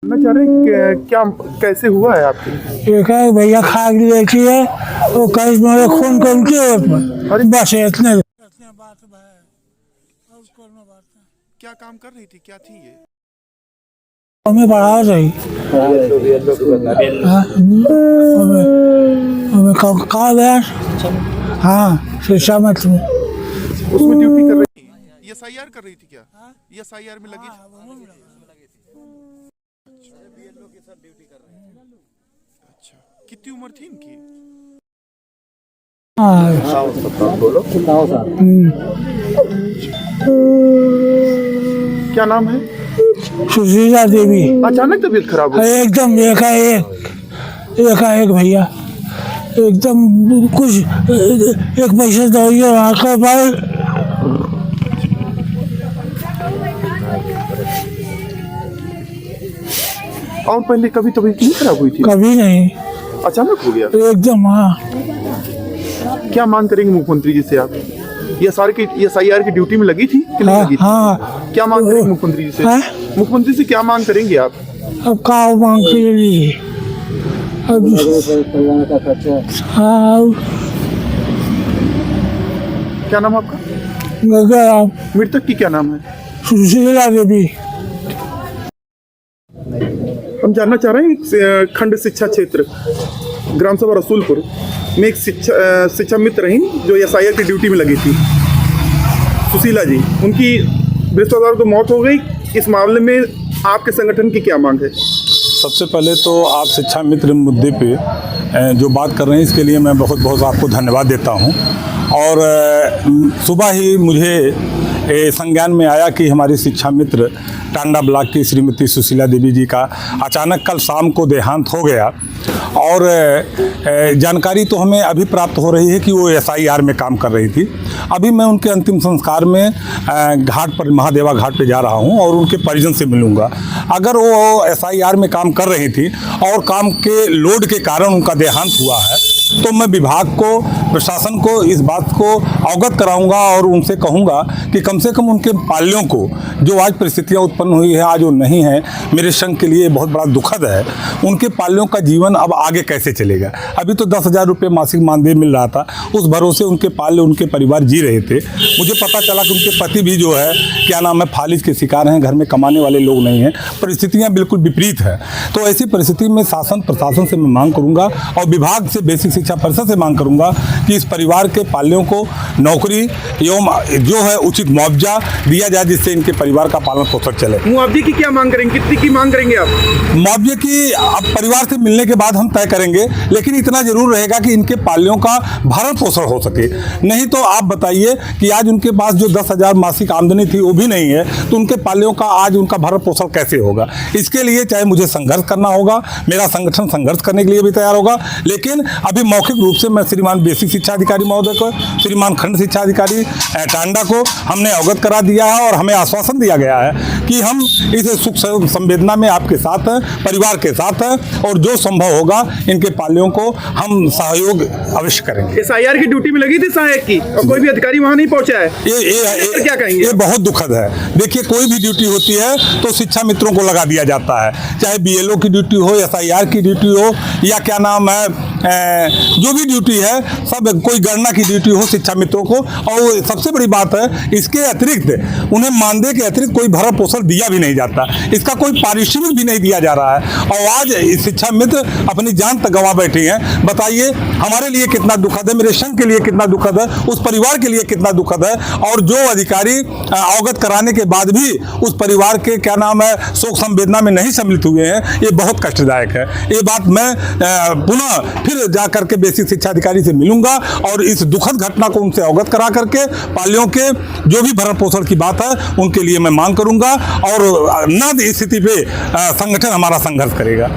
मैं चाह रहे क्या कैसे हुआ है आपकी? एक है भैया खा के लेती है वो कहीं मेरे खून के उल्टी अरे बस इतने बात क्या काम कर रही थी, क्या थी ये? हमें बढ़ा रही हमें कहा गया हाँ शिक्षा में तुम्हें उसमें ड्यूटी कर रही थी, एसआईआर कर रही थी क्या? एसआईआर में लगी थी? अच्छा, कितनी उम्र थी इनकी? क्या नाम है? सुशीला देवी। अचानक तबीयत खराब हो? एकदम एकाएक भैया एकदम कुछ एक पैसे दवाइयाँ आकर पर और पहले कभी तबीयत नहीं खराब हुई थी? कभी नहीं, अचानक हो गया एकदम। हाँ, क्या मांग करेंगे मुख्यमंत्री जी से आप? एसआईआर की ड्यूटी में लगी थी कि नहीं लगी थी? हाँ, क्या मांग करेंगे मुख्यमंत्री जी से? मुख्यमंत्री से क्या मांग करेंगे आप? अब का मांग के लिए हाँ क्या नाम आपका? मृतक की क्या नाम है? सुशीला देवी। हम जानना चाह रहे हैं खंड शिक्षा क्षेत्र ग्राम सभा रसूलपुर में एक शिक्षा मित्र रही जो एसआईआर की ड्यूटी में लगी थी, सुशीला जी। उनकी बृहस्पतिवार को मौत हो गई। इस मामले में आपके संगठन की क्या मांग है? सबसे पहले तो आप शिक्षा मित्र मुद्दे पे जो बात कर रहे हैं इसके लिए मैं बहुत बहुत आपको धन्यवाद देता हूं। और सुबह ही मुझे संज्ञान में आया कि हमारी शिक्षा मित्र टांडा ब्लॉक की श्रीमती सुशीला देवी जी का अचानक कल शाम को देहांत हो गया। और जानकारी तो हमें अभी प्राप्त हो रही है कि वो एसआईआर में काम कर रही थी। अभी मैं उनके अंतिम संस्कार में घाट पर महादेवा घाट पे जा रहा हूं और उनके परिजन से मिलूंगा। अगर वो एसआईआर में काम कर रही थी और काम के लोड के कारण उनका देहांत हुआ है तो मैं विभाग को, प्रशासन को इस बात को अवगत कराऊंगा और उनसे कहूंगा कि कम से कम उनके पाल्यों को जो आज परिस्थितियां उत्पन्न हुई है, आज वो नहीं है, मेरे संघ के लिए बहुत बड़ा दुखद है। उनके पाल्यों का जीवन अब आगे कैसे चलेगा? अभी तो 10,000 रुपये मासिक मानदेय मिल रहा था, उस भरोसे उनके पाल्य, उनके परिवार जी रहे थे। मुझे पता चला कि उनके पति भी जो है क्या नाम है फालिज के शिकार हैं, घर में कमाने वाले लोग नहीं हैं, परिस्थितियाँ बिल्कुल विपरीत है। तो ऐसी परिस्थिति में शासन प्रशासन से मैं मांग करूँगा और विभाग से, बेसिक शिक्षा परिषद से मांग करूँगा कि इस परिवार के पाल्यों को नौकरी एवं जो है उचित मुआवजा दिया जाए जिससे इनके परिवार का पालन पोषण चले। मुआवजे की क्या मांग करेंगे? कितनी की मांग करेंगे आप? मुआवजे की अब परिवार से मिलने के बाद हम तय करेंगे, लेकिन इतना जरूर रहेगा कि इनके पाल्यों का भरण पोषण हो सके। नहीं तो आप बताइए कि आज उनके पास जो 10,000 मासिक आमदनी थी वो भी नहीं है, तो उनके पाल्यों का आज उनका भरण पोषण कैसे होगा? इसके लिए चाहे मुझे संघर्ष करना होगा, मेरा संगठन संघर्ष करने के लिए भी तैयार होगा, लेकिन अभी मौखिक रूप से मैं श्रीमान बेसिक शिक्षा अधिकारी महोदय को, श्रीमान खंड शिक्षा अधिकारी टांडा को हमने अवगत करा दिया है और हमें आश्वासन दिया गया है कि हम इस सुख संवेदना में आपके साथ हैं, परिवार के साथ हैं और जो संभव होगा इनके पाल्यों को हम सहयोग अवश्य करेंगे। एसआईआर की ड्यूटी में लगी थी सहायक की और कोई भी अधिकारी वहां नहीं पहुंचा है, ये क्या कहेंगे? ये बहुत दुखद है। देखिए, कोई भी ड्यूटी होती है तो शिक्षा मित्रों को लगा दिया जाता है, चाहे बीएलओ की ड्यूटी हो, एसआईआर की ड्यूटी हो या क्या नाम है जो भी ड्यूटी है, सब कोई गणना की ड्यूटी हो शिक्षा मित्रों को। और सबसे बड़ी बात है, इसके अतिरिक्त उन्हें मानदेय के अतिरिक्त कोई भरण पोषण दिया भी नहीं जाता, इसका कोई पारिश्रमिक भी नहीं दिया जा रहा है। और आज शिक्षा मित्र अपनी जान तक गंवा बैठी हैं। बताइए हमारे लिए कितना दुखद है, मेरे संघ के लिए कितना दुखद है, उस परिवार के लिए कितना दुखद है। और जो अधिकारी अवगत कराने के बाद भी उस परिवार के क्या नाम है शोक संवेदना में नहीं सम्मिलित हुए हैं, ये बहुत कष्टदायक है। ये बात मैं पुनः फिर जा करके बेसिक शिक्षा अधिकारी से मिलूंगा और इस दुखद घटना को उनसे अवगत करा करके पाल्यों के जो भी भरण पोषण की बात है उनके लिए मैं मांग करूंगा और न इस स्थिति पे संगठन हमारा संघर्ष करेगा।